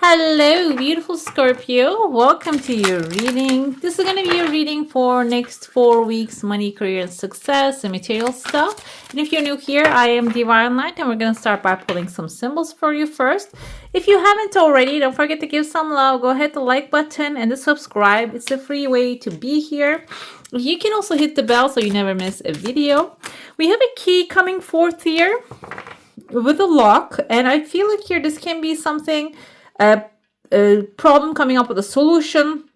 Hello, beautiful Scorpio. Welcome to your reading. This is going to be a reading for next 4 weeks, money, career, and success, and material stuff. And if you're new here, I am Divine Light, and we're going to start by pulling some symbols for you first. If you haven't already, don't forget to give some love. Go ahead the like button and the subscribe. It's a free way to be here. You can also hit the bell so you never miss a video. We have a key coming forth here with a lock, and I feel like here this can be something, a problem coming up with a solution,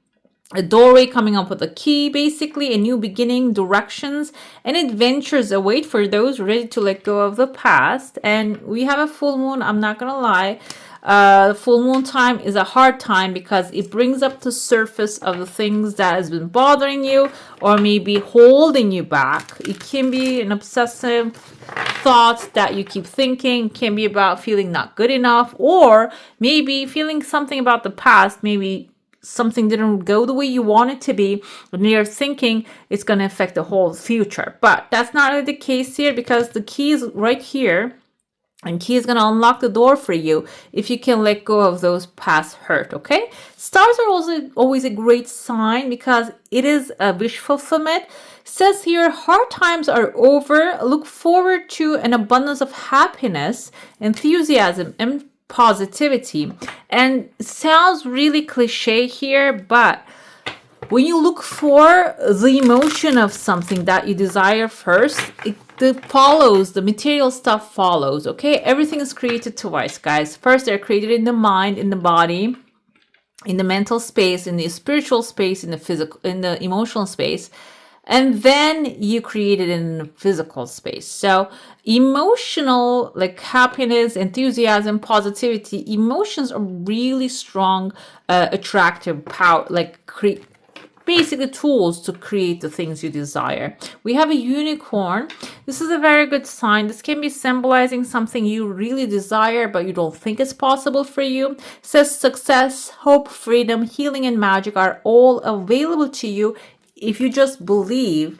a doorway coming up with a key, basically a new beginning, directions, and adventures await for those ready to let go of the past. And we have a full moon. I'm not gonna lie, full moon time is a hard time because it brings up the surface of the things that has been bothering you or maybe holding you back. It can be an obsessive thoughts that you keep thinking, can be about feeling not good enough, or maybe feeling something about the past. Maybe something didn't go the way you want it to be, and you're thinking it's going to affect the whole future. But that's not really the case here, because the key is right here, and key is going to unlock the door for you if you can let go of those past hurt. Okay, stars are also always a great sign because it is a wish fulfillment. Says here, hard times are over. Look forward to an abundance of happiness, enthusiasm, and positivity. And it sounds really cliche here, but when you look for the emotion of something that you desire first, the material stuff follows. Okay, everything is created twice, guys. First, they're created in the mind, in the body, in the mental space, in the spiritual space, in the physical, in the emotional space. And then you create it in the physical space. So emotional, like happiness, enthusiasm, positivity, emotions are really strong, attractive power, like basically tools to create the things you desire. We have a unicorn. This is a very good sign. This can be symbolizing something you really desire, but you don't think it's possible for you. It says success, hope, freedom, healing, and magic are all available to you if you just believe.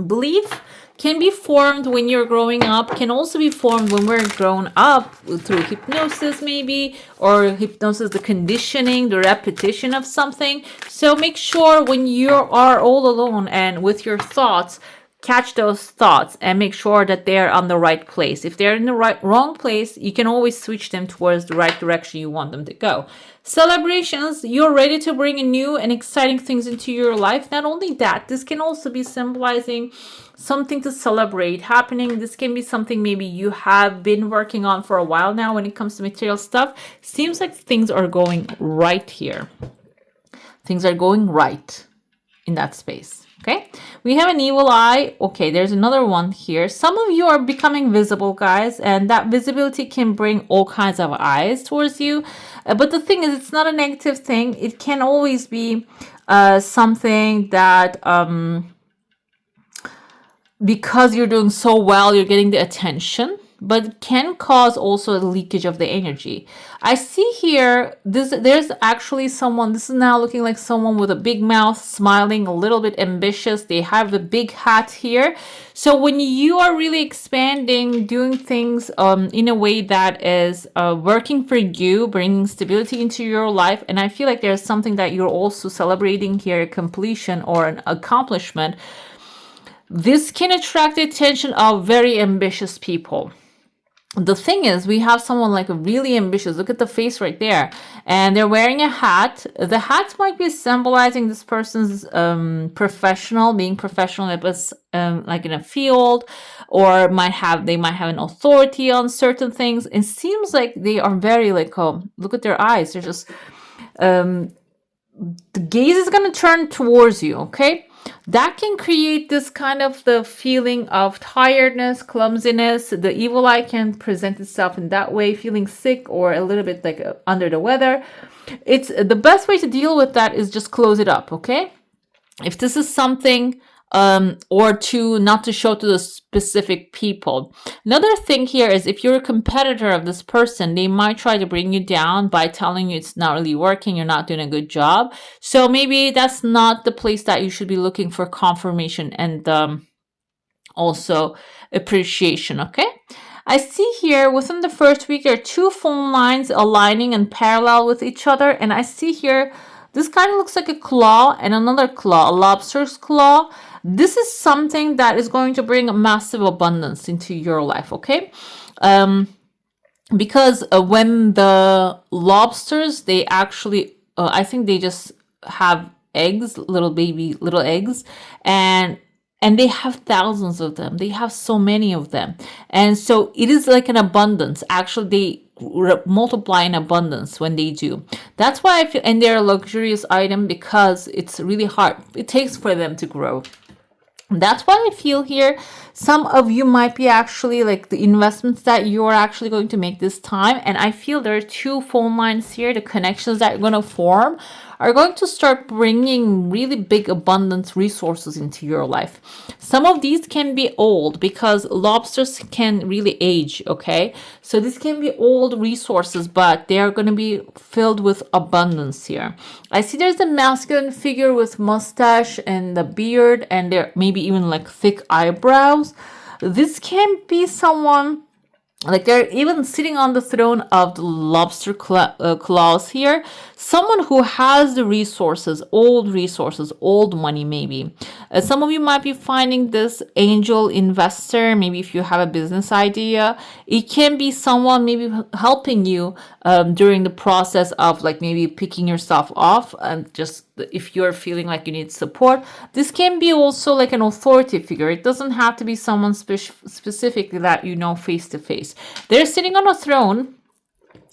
Belief can be formed when you're growing up, can also be formed when we're grown up through hypnosis maybe, or hypnosis, the conditioning, the repetition of something. So make sure when you are all alone and with your thoughts, catch those thoughts and make sure that they're on the right place. If they're in the wrong place, you can always switch them towards the right direction you want them to go. Celebrations, you're ready to bring in new and exciting things into your life. Not only that, this can also be symbolizing something to celebrate happening. This can be something maybe you have been working on for a while now when it comes to material stuff. Seems like things are going right here. Things are going right in that space. Okay, we have an evil eye. Okay, there's another one here. Some of you are becoming visible, guys, and that visibility can bring all kinds of eyes towards you. But the thing is, it's not a negative thing. It can always be something that because you're doing so well, you're getting the attention, but it can cause also a leakage of the energy. I see here, there's actually someone, this is now looking like someone with a big mouth, smiling, a little bit ambitious. They have the big hat here. So when you are really expanding, doing things in a way that is working for you, bringing stability into your life, and I feel like there's something that you're also celebrating here, a completion or an accomplishment, this can attract the attention of very ambitious people. The thing is, we have someone like really ambitious. Look at the face right there. And they're wearing a hat. The hat might be symbolizing this person's being professional, like in a field, or they might have an authority on certain things. It seems like they are very like, oh, look at their eyes. They're just, the gaze is going to turn towards you, okay? That can create this kind of the feeling of tiredness, clumsiness. The evil eye can present itself in that way, feeling sick or a little bit like under the weather. It's the best way to deal with that is just close it up, okay? If this is something or to not to show to the specific people. Another thing here is if you're a competitor of this person, they might try to bring you down by telling you it's not really working, you're not doing a good job. So maybe that's not the place that you should be looking for confirmation and also appreciation, okay? I see here within the first week there are two phone lines aligning and parallel with each other, and I see here this kind of looks like a claw and another claw, a lobster's claw. This is something that is going to bring a massive abundance into your life, okay? Because when the lobsters, they actually, I think they just have eggs, little eggs, and they have thousands of them. They have so many of them, and so it is like an abundance. Actually, they multiply in abundance when they do. That's why I feel, and they're a luxurious item because it's really hard. It takes for them to grow. That's why I feel here some of you might be actually like the investments that you're actually going to make this time. And I feel there are two phone lines here. The connections that you're going to form are going to start bringing really big abundance resources into your life. Some of these can be old because lobsters can really age, okay? So this can be old resources, but they are going to be filled with abundance here. I see there's a masculine figure with mustache and the beard, and there maybe even like thick eyebrows. This can be someone like they're even sitting on the throne of the lobster claws here. Someone who has the resources, old money maybe. Some of you might be finding this angel investor, maybe if you have a business idea. It can be someone maybe helping you during the process of like maybe picking yourself off, and just if you're feeling like you need support. This can be also like an authority figure. It doesn't have to be someone specifically that you know face to face. They're sitting on a throne,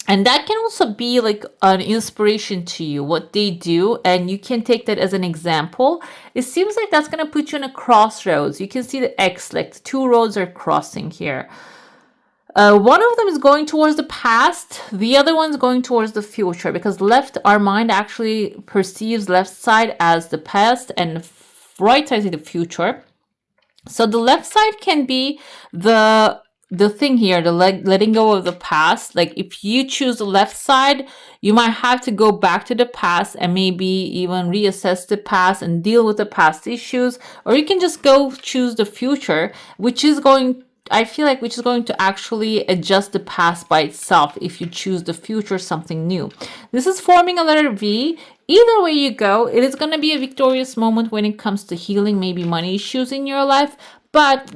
and that can also be like an inspiration to you, what they do, and you can take that as an example. It seems like that's going to put you in a crossroads. You can see the X, like the two roads are crossing here. One of them is going towards the past, the other one's going towards the future, because our mind actually perceives left side as the past and right side is the future. So the left side can be the thing here, the letting go of the past. Like if you choose the left side, you might have to go back to the past and maybe even reassess the past and deal with the past issues, or you can just go choose the future, which is going to actually adjust the past by itself if you choose the future, something new. This is forming a letter V. Either way you go, it is going to be a victorious moment when it comes to healing maybe money issues in your life. But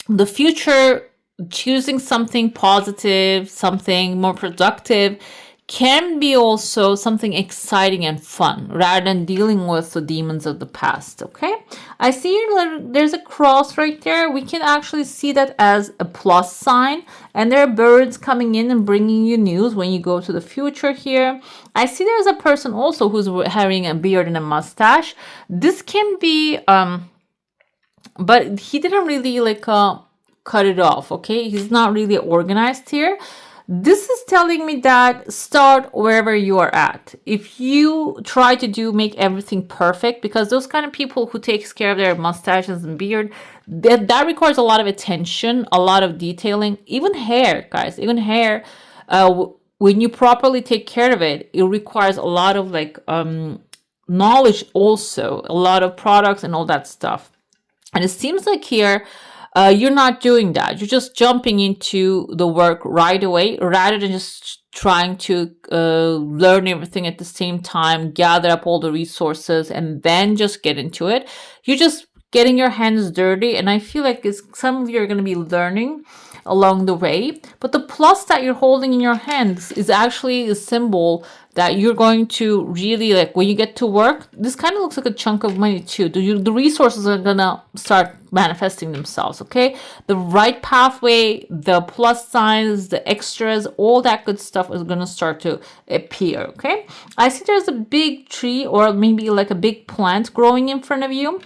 the future, choosing something positive, something more productive, can be also something exciting and fun rather than dealing with the demons of the past, okay? I see there's a cross right there. We can actually see that as a plus sign, and there are birds coming in and bringing you news when you go to the future here. I see there's a person also who's having a beard and a mustache. This can be but he didn't really like cut it off, okay? He's not really organized here. This is telling me that start wherever you are at. If you try to make everything perfect, because those kind of people who takes care of their mustaches and beard, that requires a lot of attention, a lot of detailing, even hair, guys, even hair. When you properly take care of it, it requires a lot of like knowledge, also a lot of products and all that stuff. And it seems like here, you're not doing that. You're just jumping into the work right away rather than just trying to learn everything at the same time, gather up all the resources, and then just get into it. You're just getting your hands dirty. And I feel like some of you are going to be learning along the way. But the plus that you're holding in your hands is actually a symbol that you're going to really, like when you get to work, this kind of looks like a chunk of money too. The resources are gonna start manifesting themselves, okay? The right pathway, the plus signs, the extras, all that good stuff is gonna start to appear, okay? I see there's a big tree or maybe like a big plant growing in front of you.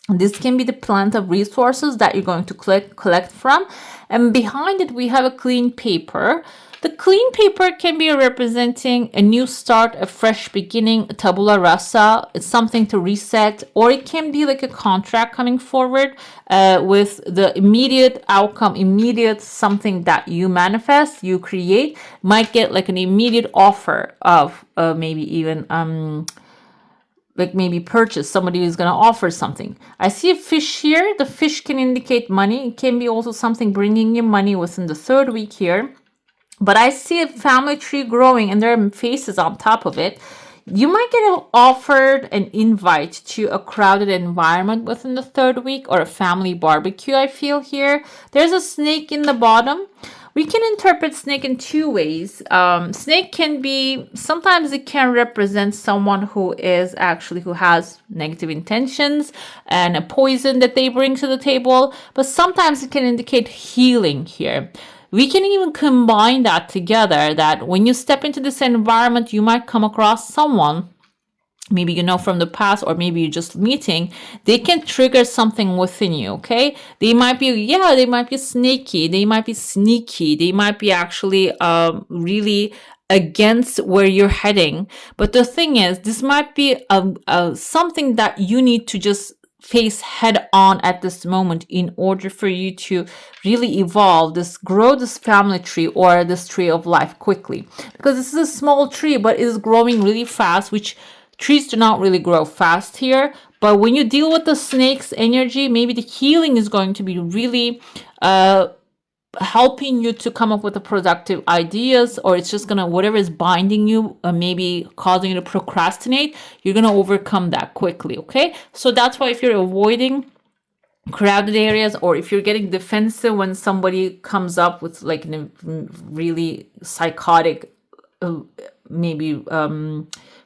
This can be the plant of resources that you're going to collect from. And behind it, we have a clean paper. The clean paper can be representing a new start, a fresh beginning, a tabula rasa. It's something to reset, or it can be like a contract coming forward with the immediate outcome, immediate something that you manifest, you create, might get like an immediate offer of maybe even like maybe purchase, somebody who's going to offer something. I see a fish here. The fish can indicate money. It can be also something bringing you money within the third week here. But I see a family tree growing and there are faces on top of it. You might get offered an invite to a crowded environment within the third week, or a family barbecue, I feel here. There's a snake in the bottom. We can interpret snake in two ways. Snake can be, sometimes it can represent someone who has negative intentions and a poison that they bring to the table, but sometimes it can indicate healing here. We can even combine that together, that when you step into this environment, you might come across someone, maybe you know from the past, or maybe you're just meeting. They can trigger something within you, okay? They might be snaky, they might be sneaky, they might be actually really against where you're heading. But the thing is, this might be something that you need to just face head on at this moment in order for you to really grow this family tree or this tree of life quickly. Because this is a small tree, but it is growing really fast, which trees do not really grow fast here. But when you deal with the snake's energy, maybe the healing is going to be really helping you to come up with the productive ideas, or it's just gonna, whatever is binding you, maybe causing you to procrastinate, you're gonna overcome that quickly, okay? So that's why if you're avoiding crowded areas, or if you're getting defensive when somebody comes up with like a really psychotic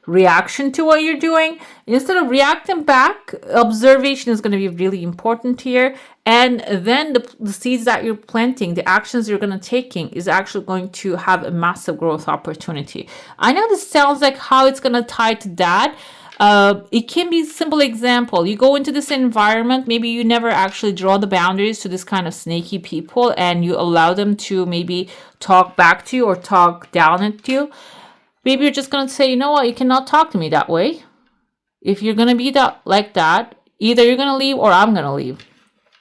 reaction to what you're doing, instead of reacting back, observation is going to be really important here. And then the seeds that you're planting, the actions you're going to taking, is actually going to have a massive growth opportunity. I know this sounds like how it's going to tie to that. It can be a simple example. You go into this environment, maybe you never actually draw the boundaries to this kind of snaky people, and you allow them to maybe talk back to you or talk down at you. Maybe you're just going to say, you know what, you cannot talk to me that way. If you're going to be like that, either you're going to leave or I'm going to leave.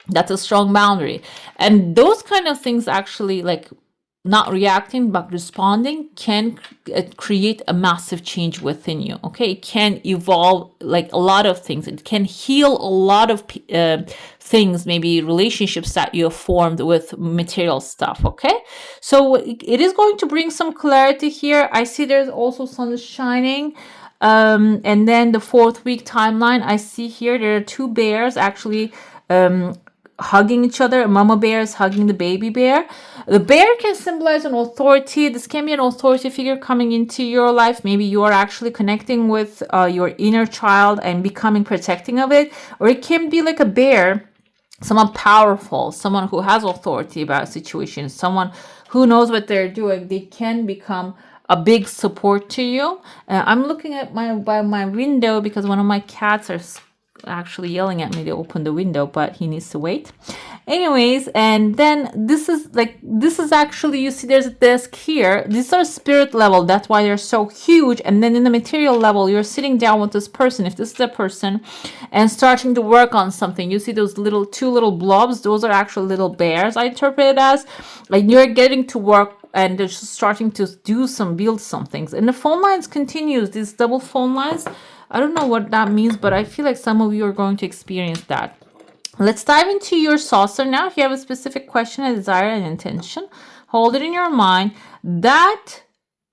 That's a strong boundary. And those kind of things, actually, like not reacting but responding, can create a massive change within you, okay? It can evolve like a lot of things. It can heal a lot of things, maybe relationships that you have formed with material stuff, okay? So it is going to bring some clarity here. I see there's also sun shining. And then the 4th week timeline, I see here there are two bears actually hugging each other. Mama bear is hugging the baby bear. The bear can symbolize an authority. This can be an authority figure coming into your life. Maybe you are actually connecting with your inner child and becoming protecting of it. Or it can be like a bear, someone powerful, someone who has authority about a situation, someone who knows what they're doing. They can become a big support to you. I'm looking at by my window because one of my cats are actually yelling at me to open the window, but he needs to wait. Anyways, and then this is actually, you see there's a desk here. These are spirit level, that's why they're so huge. And then in the material level, you're sitting down with this person, if this is a person, and starting to work on something. You see those two little blobs, those are actually little bears, I interpret it as. Like you're getting to work and they're just starting to build some things. And the phone lines continues, these double phone lines. I don't know what that means, but I feel like some of you are going to experience that. Let's dive into your saucer now. If you have a specific question, a desire, and intention, hold it in your mind. That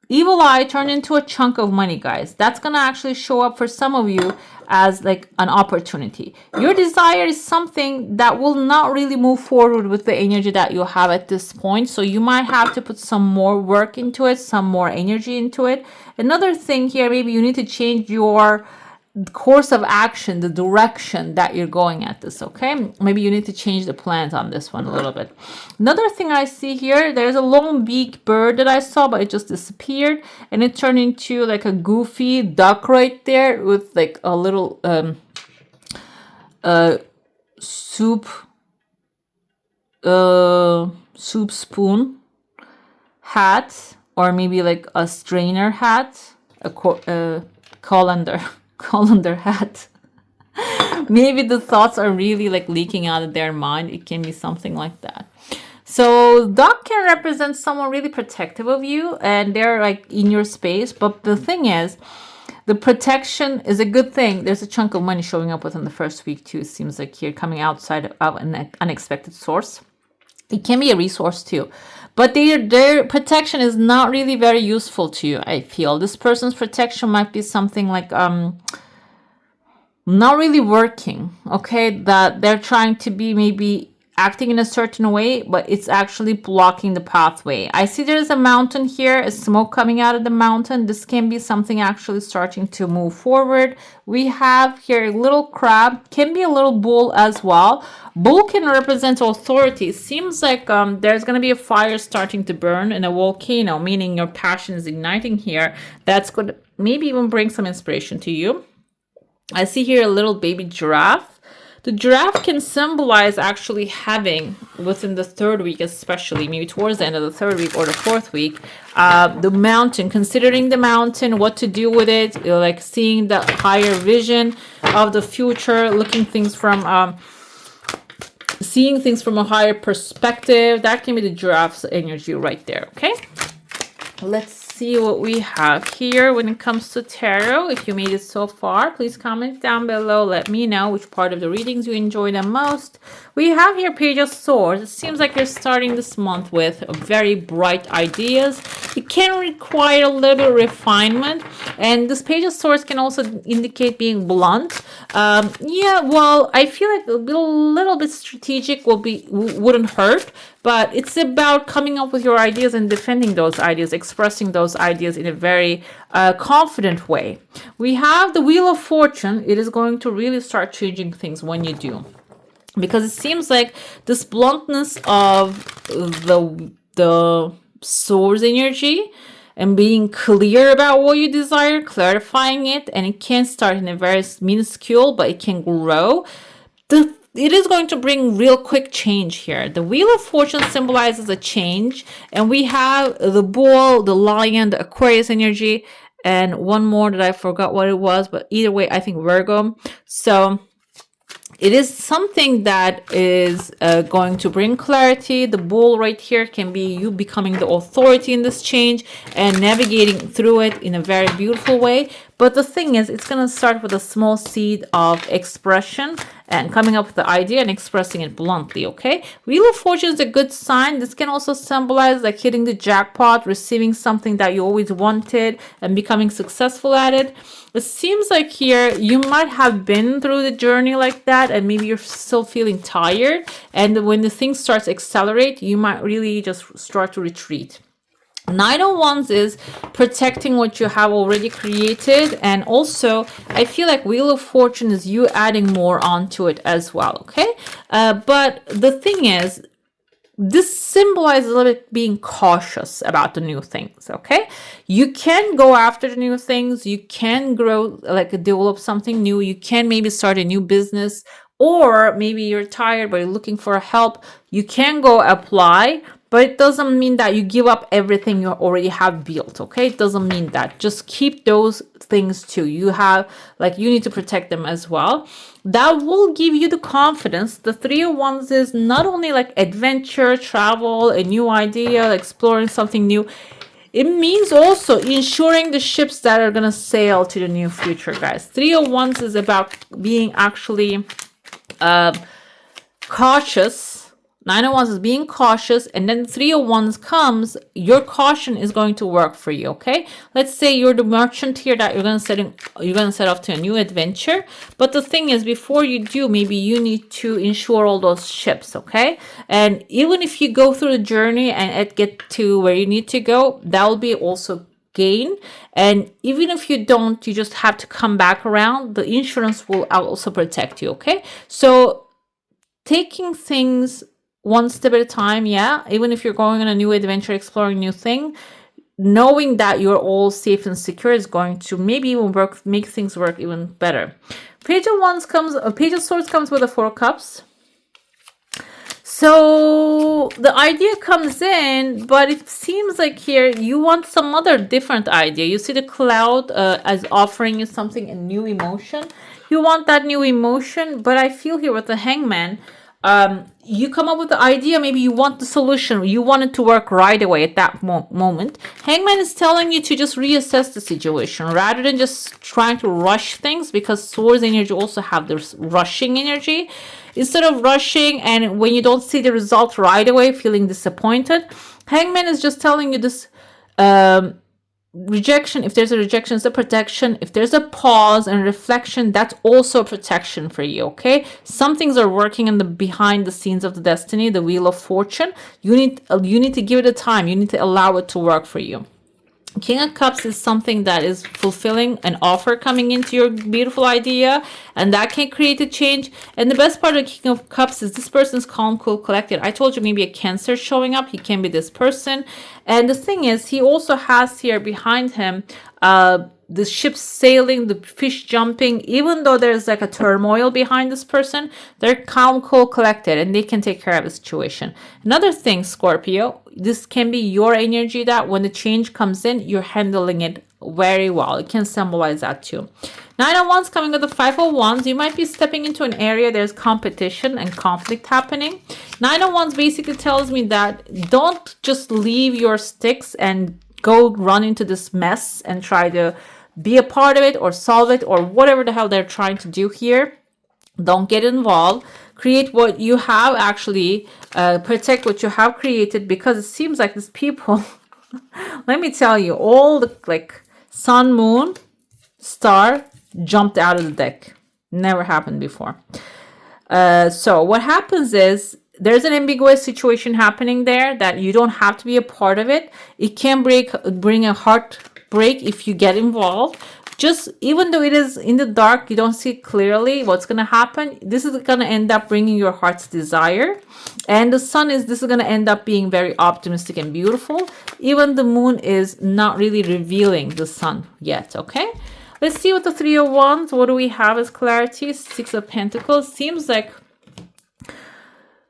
evil eye turned into a chunk of money, guys. That's going to actually show up for some of you as like an opportunity. Your desire is something that will not really move forward with the energy that you have at this point. So you might have to put some more work into it, some more energy into it. Another thing here, maybe you need to change your course of action, the direction that you're going at this, okay? Maybe you need to change the plans on this one a little bit. Another thing I see here, there's a long beak bird that I saw, but it just disappeared, and it turned into like a goofy duck right there with like a little soup spoon hat, or maybe like a strainer hat, a colander hat. Maybe the thoughts are really like leaking out of their mind. It can be something like that. So duck can represent someone really protective of you, and they're like in your space. But the thing is, the protection is a good thing. There's a chunk of money showing up within the first week too. It seems like here coming outside of an unexpected source. It can be a resource too. But their protection is not really very useful to you, I feel. This person's protection might be something like not really working, okay? That they're trying to be maybe acting in a certain way, but it's actually blocking the pathway. I see there's a mountain here, a smoke coming out of the mountain. This can be something actually starting to move forward. We have here a little crab, can be a little bull as well. Bull can represent authority. It seems like there's going to be a fire starting to burn in a volcano, meaning your passion is igniting here. That's going to maybe even bring some inspiration to you. I see here a little baby giraffe. The giraffe can symbolize actually having, within the third week especially, maybe towards the end of the third week or the fourth week, the mountain, considering the mountain, what to do with it, you know, like seeing the higher vision of the future, looking things from, seeing things from a higher perspective. That can be the giraffe's energy right there, okay? Let's see what we have here when it comes to tarot. If you made it so far, please comment down below. Let me know which part of the readings you enjoy the most. We have here Page of Swords. It seems like you're starting this month with very bright ideas. It can require a little bit of refinement. And this Page of Swords can also indicate being blunt. Yeah, well, I feel like a little bit strategic wouldn't hurt. But it's about coming up with your ideas and defending those ideas, expressing those ideas in a very confident way. We have the Wheel of Fortune. It is going to really start changing things when you do. Because it seems like this bluntness of the source energy and being clear about what you desire, clarifying it, and it can start in a very minuscule, but it can grow. It is going to bring real quick change here. The Wheel of Fortune symbolizes a change. And we have the bull, the lion, the Aquarius energy, and one more that I forgot what it was. But either way, I think Virgo. So it is something that is going to bring clarity. The bull right here can be you becoming the authority in this change and navigating through it in a very beautiful way. But the thing is, it's going to start with a small seed of expression and coming up with the idea and expressing it bluntly, okay? Wheel of Fortune is a good sign. This can also symbolize like hitting the jackpot, receiving something that you always wanted and becoming successful at it. It seems like here you might have been through the journey like that and maybe you're still feeling tired. And when the thing starts to accelerate, you might really just start to retreat. Knight of Wands is protecting what you have already created, and also I feel like Wheel of Fortune is you adding more onto it as well, okay? But the thing is, this symbolizes a little bit being cautious about the new things, okay? You can go after the new things, you can grow, like develop something new, you can maybe start a new business, or maybe you're tired but you're looking for help, you can go apply. But it doesn't mean that you give up everything you already have built, okay? It doesn't mean that. Just keep those things too. You need to protect them as well. That will give you the confidence. The Three of Wands is not only like adventure, travel, a new idea, exploring something new. It means also ensuring the ships that are going to sail to the new future, guys. Three of Wands is about being actually cautious. Nine of Wands is being cautious, and then Three of Wands comes, your caution is going to work for you, okay? Let's say you're the merchant here that you're gonna set off to a new adventure. But the thing is, before you do, maybe you need to insure all those ships, okay? And even if you go through the journey and get to where you need to go, that will be also gain. And even if you don't, you just have to come back around. The insurance will also protect you, okay? So taking things one step at a time, yeah. Even if you're going on a new adventure, exploring new thing, knowing that you're all safe and secure is going to maybe even make things work even better. Page of Swords comes with a Four of Cups. So the idea comes in, but it seems like here you want some other different idea. You see the cloud as offering you something, a new emotion. You want that new emotion, but I feel here with the Hangman, You come up with the idea, maybe you want the solution, you want it to work right away at that moment. Hangman is telling you to just reassess the situation rather than just trying to rush things, because swords energy also have this rushing energy. Instead of rushing and when you don't see the result right away feeling disappointed, Hangman is just telling you this, rejection, if there's a rejection, it's a protection. If there's a pause and reflection, that's also protection for you. Okay, some things are working in the behind the scenes of the destiny, the wheel of fortune. You need to give it a time, you need to allow it to work for you. King of Cups is something that is fulfilling an offer coming into your beautiful idea, and that can create a change. And the best part of King of Cups is this person's calm, cool, collected. I told you maybe a Cancer showing up. He can be this person. And the thing is, he also has here behind him the ship sailing, the fish jumping. Even though there's like a turmoil behind this person, they're calm, cool, collected, and they can take care of the situation. Another thing, Scorpio, this can be your energy that when the change comes in, you're handling it very well. It can symbolize that too. Nine of Wands coming with the Five of Wands. You might be stepping into an area there's competition and conflict happening. Nine of Wands basically tells me that don't just leave your sticks and go run into this mess and try to be a part of it or solve it or whatever the hell they're trying to do here. Don't get involved. Create what you have, actually protect what you have created, because it seems like these people let me tell you, all the like sun, moon, star jumped out of the deck. Never happened before. So what happens is there's an ambiguous situation happening there that you don't have to be a part of it. It can bring a heartbreak if you get involved. Just even though it is in the dark, you don't see clearly what's going to happen. This is going to end up bringing your heart's desire. And the sun this is going to end up being very optimistic and beautiful. Even the moon is not really revealing the sun yet, okay? Let's see what the Three of Wands, what do we have as clarity? Six of Pentacles. Seems like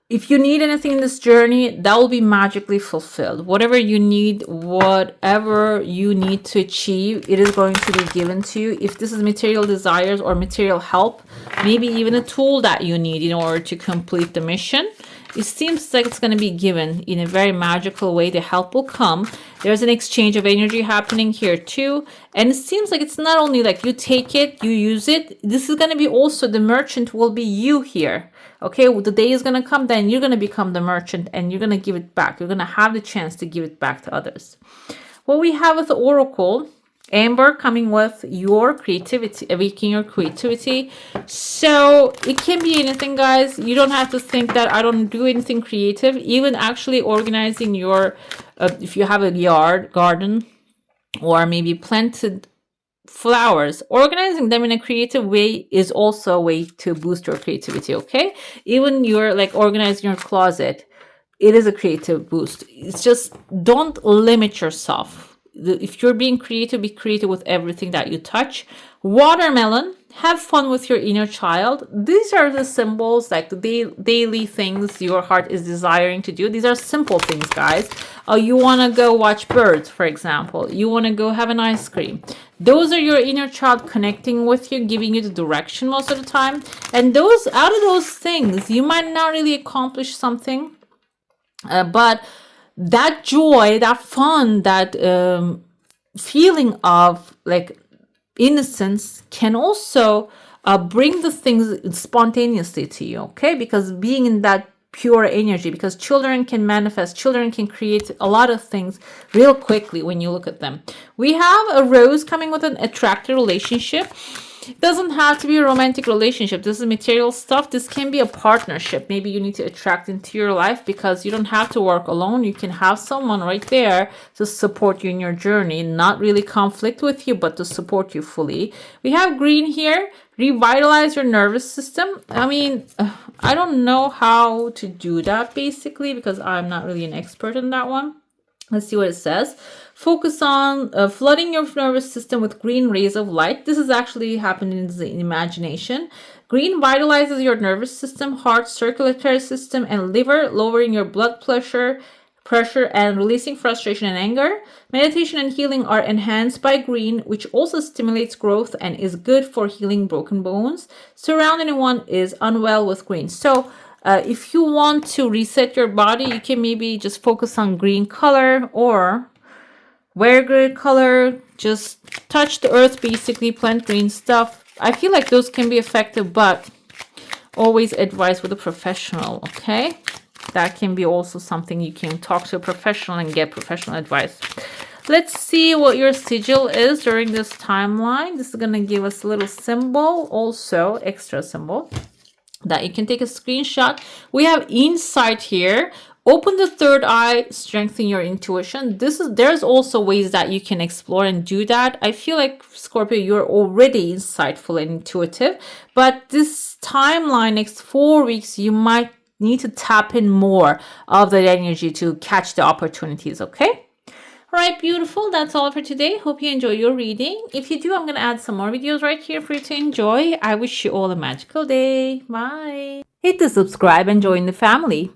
if you need anything in this journey, that will be magically fulfilled. Whatever you need to achieve, it is going to be given to you. If this is material desires or material help, maybe even a tool that you need in order to complete the mission, it seems like it's going to be given in a very magical way. The help will come. There's an exchange of energy happening here too. And it seems like it's not only like you take it, you use it. This is going to be also, the merchant will be you here. Okay, well, the day is going to come, then you're going to become the merchant and you're going to give it back. You're going to have the chance to give it back to others. What we have with the Oracle, Amber coming with your creativity, awakening your creativity. So it can be anything, guys. You don't have to think that I don't do anything creative. Even actually organizing your, if you have a yard, garden, or maybe planted flowers, organizing them in a creative way is also a way to boost your creativity. Okay, even you're like organizing your closet, it is a creative boost. It's just don't limit yourself. If you're being creative, be creative with everything that you touch. Watermelon, have fun with your inner child. These are the symbols, like the daily things your heart is desiring to do. These are simple things, guys. You want to go watch birds, for example. You want to go have an ice cream. Those are your inner child connecting with you, giving you the direction most of the time. And those, out of those things, you might not really accomplish something, but that joy, that fun, that feeling of like innocence can also bring the things spontaneously to you, okay? Because being in that pure energy, because children can manifest, children can create a lot of things real quickly when you look at them. We have a rose coming with an attractive relationship. It doesn't have to be a romantic relationship. This is material stuff. This can be a partnership. Maybe you need to attract into your life because you don't have to work alone. You can have someone right there to support you in your journey, not really conflict with you, but to support you fully. We have green here. Revitalize your nervous system. I mean, I don't know how to do that basically because I'm not really an expert in that one. Let's see what it says. Focus on flooding your nervous system with green rays of light. This is actually happening in the imagination. Green vitalizes your nervous system, heart, circulatory system, and liver, lowering your blood pressure and releasing frustration and anger. Meditation and healing are enhanced by green, which also stimulates growth and is good for healing broken bones. Surround anyone is unwell with green. So If you want to reset your body, you can maybe just focus on green color or wear green color. Just touch the earth, basically plant green stuff. I feel like those can be effective, but always advise with a professional, okay? That can be also something you can talk to a professional and get professional advice. Let's see what your sigil is during this timeline. This is going to give us a little symbol, also extra symbol that you can take a screenshot. We have insight here. Open the third eye, strengthen your intuition. There's also ways that you can explore and do that. I feel like, Scorpio, you're already insightful and intuitive, but this timeline, next 4 weeks, you might need to tap in more of that energy to catch the opportunities, okay? All right, beautiful. That's all for today. Hope you enjoy your reading. If you do, I'm going to add some more videos right here for you to enjoy. I wish you all a magical day. Bye. Hit the subscribe and join the family.